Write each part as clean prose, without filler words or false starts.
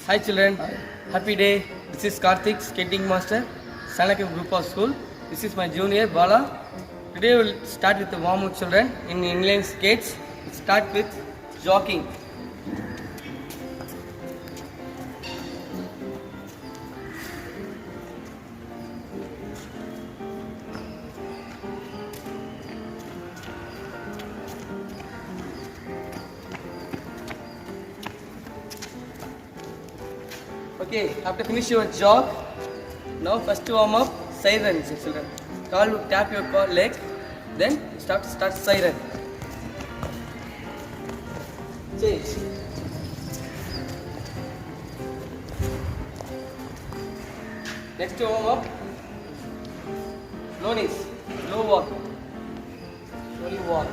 Hi children, happy day. This is Karthik, skating master, Sanakam Group of School. This is my junior Bala. Today we will start with the warm-up children in inline skates. We'll start with jogging. Okay, after finish your jog, now first warm up siren children. Call tap your leg, then start siren. Change. Next warm up. Low knees, low walk. Slowly walk.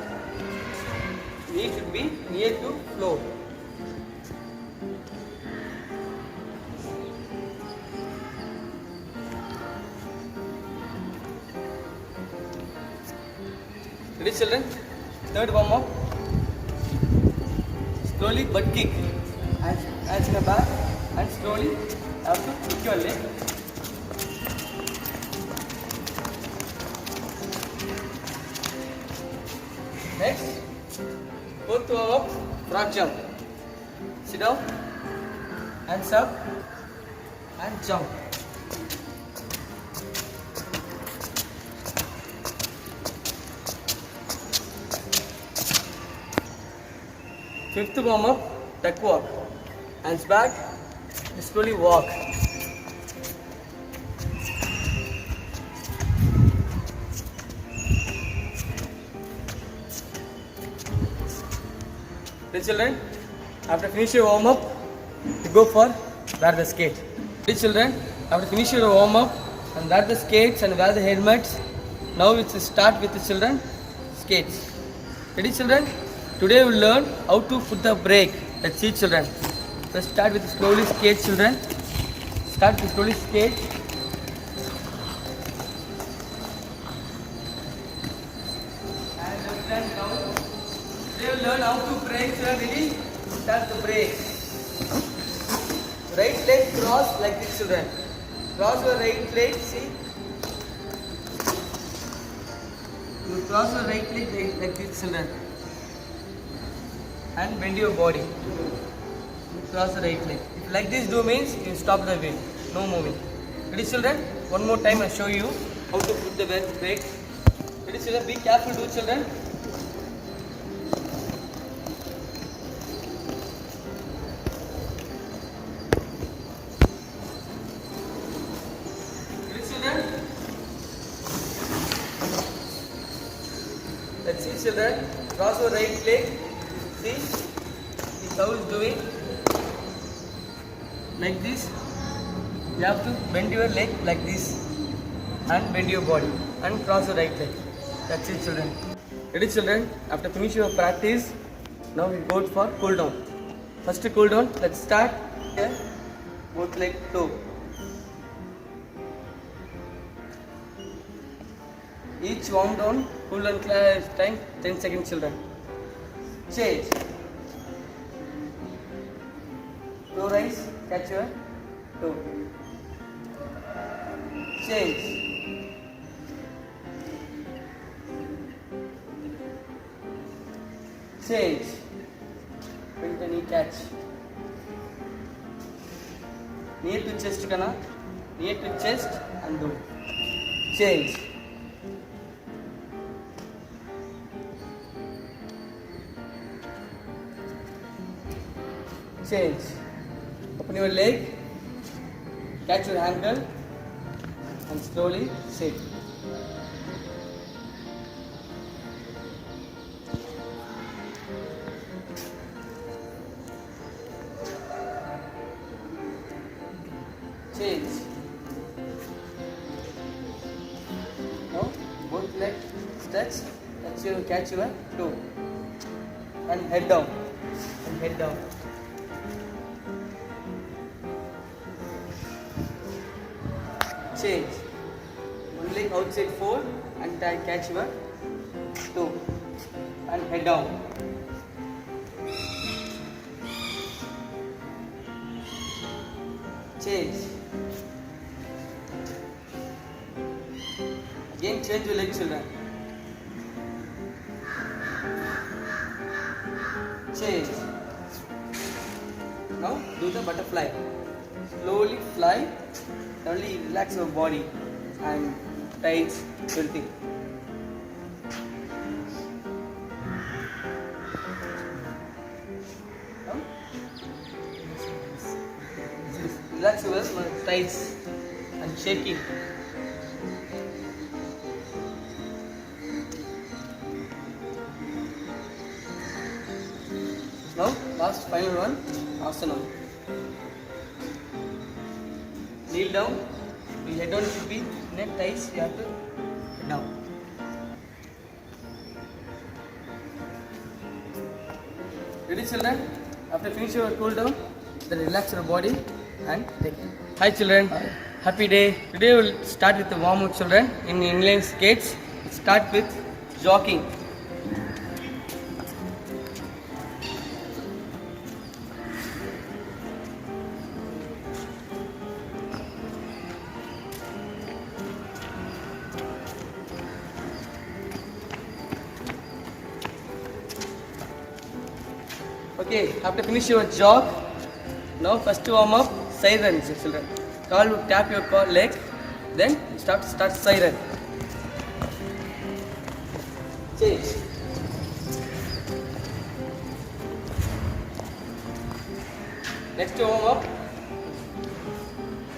Knee should be near to floor. Ready children? Third warm up. Slowly butt kick. Hands in the back and slowly have to kick your leg. Next, fourth warm up, frog jump. Sit down, hands up and jump. Fifth warm up, duck walk. Hands back, slowly walk. Then children, after finish your warm up, you go for wear the skate. Then children, after finish your warm up and wear the skates and wear the helmets, now we will start with the children skates. Ready children? Today we will learn how to put the brake. Let's see children. Let's start with slowly skate children. Start with slowly skate. And left hand down. Today we will learn how to brake children. Ready? Start the brake. Right leg cross like this children. Cross your right leg, see. You cross your right leg like this children. And bend your body. Cross the right leg. If like this do means you stop the wheel. No moving. Ready children? One more time I show you how to put the brake. Ready children? Be careful do children. Ready children? Let's see children. Cross your right leg. See, this how is doing like this. You have to bend your leg like this and bend your body and cross your right leg. That's it children. Ready children? After finish your practice, now we go for cool down. First cool down, let's start here. Both leg toe. Each warm down, cool down time 10 seconds children. Change. Toe rise, catch your toe. Change. Change. Bring the knee catch. Near to chest kana. Near to chest and do. Change. Change. Open your leg, catch your ankle and slowly sit. Change. Now both legs stretch, catch your toe and head down. And head down. Change. One leg outside fold and catch your toe and head down. Change. Again change your leg, children. Change. Now do the butterfly. Slowly fly. Slowly relax your body and tights everything. Now relax your tights and shaking. Now, last final one, asana. Kneel down, your head on should be neck ties, you have to head down. Ready, children? After finish your cool down, then relax your body and take it. Hi, children. Hi. Happy day. Today we will start with the warm up, children. In inline skates, start with jogging. Okay, after finish your jog, now first warm up, siren, children. Call you tap your leg, then start siren. Change. Next warm up,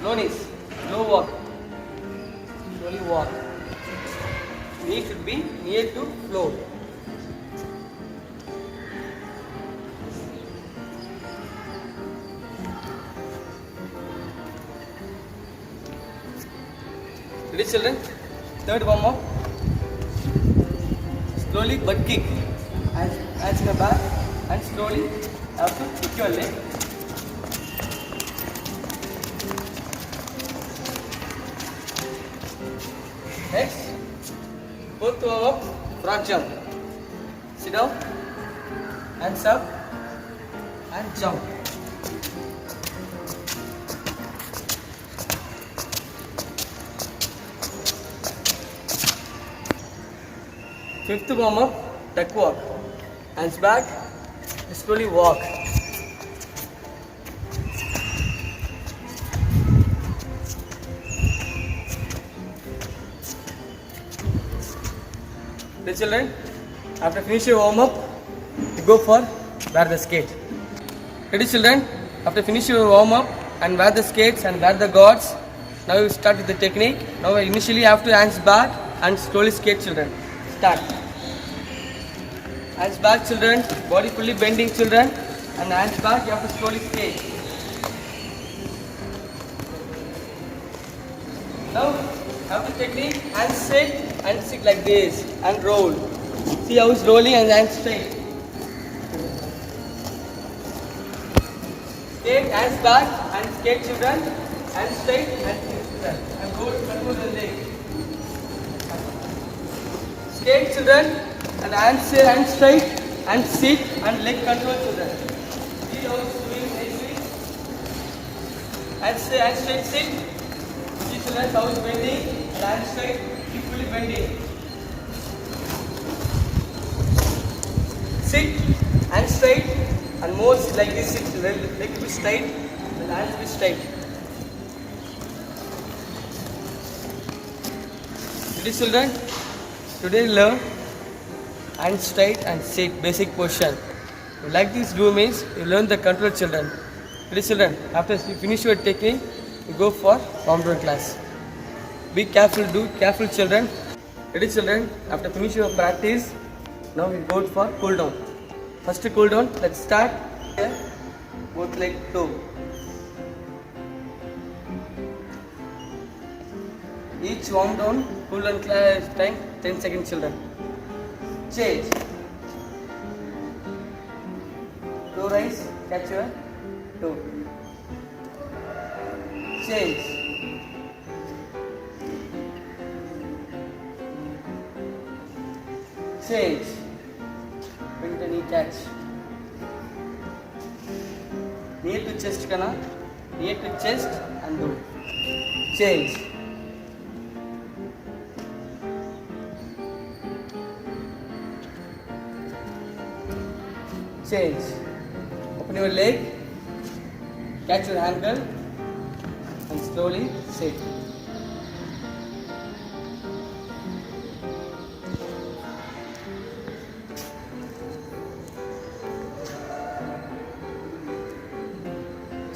low knees, low walk. Slowly walk. Knee should be near to floor. Ready, children? Third warm up. Slowly butt kick. Hands in the back and slowly have to kick your leg. Next, fourth warm up, frog jump. Sit down, hands up and jump. Fifth warm up, duck walk. Hands back, slowly walk. The children, after finish your warm up, you go for wear the skate. Ready, children? After finish your warm up and wear the skates and wear the guards, now you start with the technique. Now initially you have to hands back and slowly skate, children. Start. Hands back, children. Body fully bending, children. And hands back, you have to slowly skate. Now, have the technique, hands straight and sit like this and roll. See how it's rolling and hands straight. Skate, hands back and skate, children. Hands straight and skate, children. And roll, control the leg. Skate, children. And hands straight and sit and leg control, children. See how it's doing nicely. Hands straight, sit. See, children, how it's bending. And hands straight, keep fully bending. Sit, hands straight, and more like this. Sit, leg will be straight, and hands will be straight. Ready, children? Today learn hands straight and sit, basic position. You like this do means you learn the control, children. Ready, children? After you finish your technique, you go for warm down class. Be careful, do careful, children. Ready, children? After finish your practice, now we go for cool down. First cool down, let's start here. Both leg toe. Each warm down, cool down class time 10 seconds, children. Change. Toe rise, catch your toe. Change. Change. Bring the knee, catch. Knee to chest kana, near to chest and do. Change. Change. Open your leg, catch your ankle and slowly sit.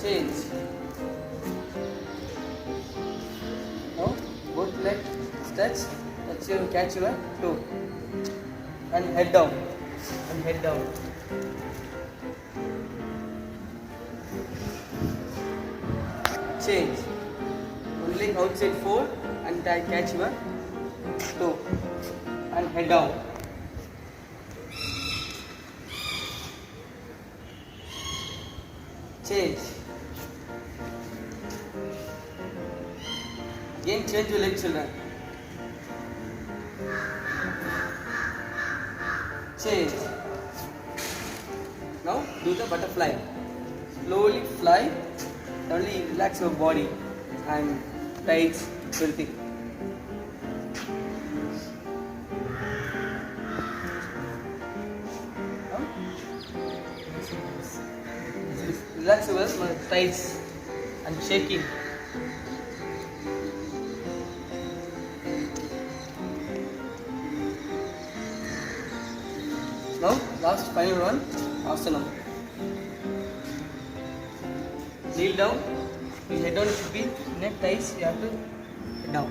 Change. Now both legs stretch, catch your toe and head down and head down. Change. One leg outside fold and catch your toe and head down. Change. Again change your leg, children. Change. Now do the butterfly. Slowly fly. Only relax your body and tights everything. Relax your thighs and shaking. Now last final one, asana. Kneel down. Your head down should be neck thighs. You have to head down.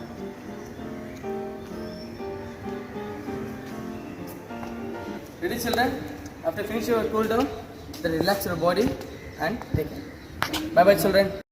Ready, children? After finish your cool down, then relax your body and take it. Bye bye, children.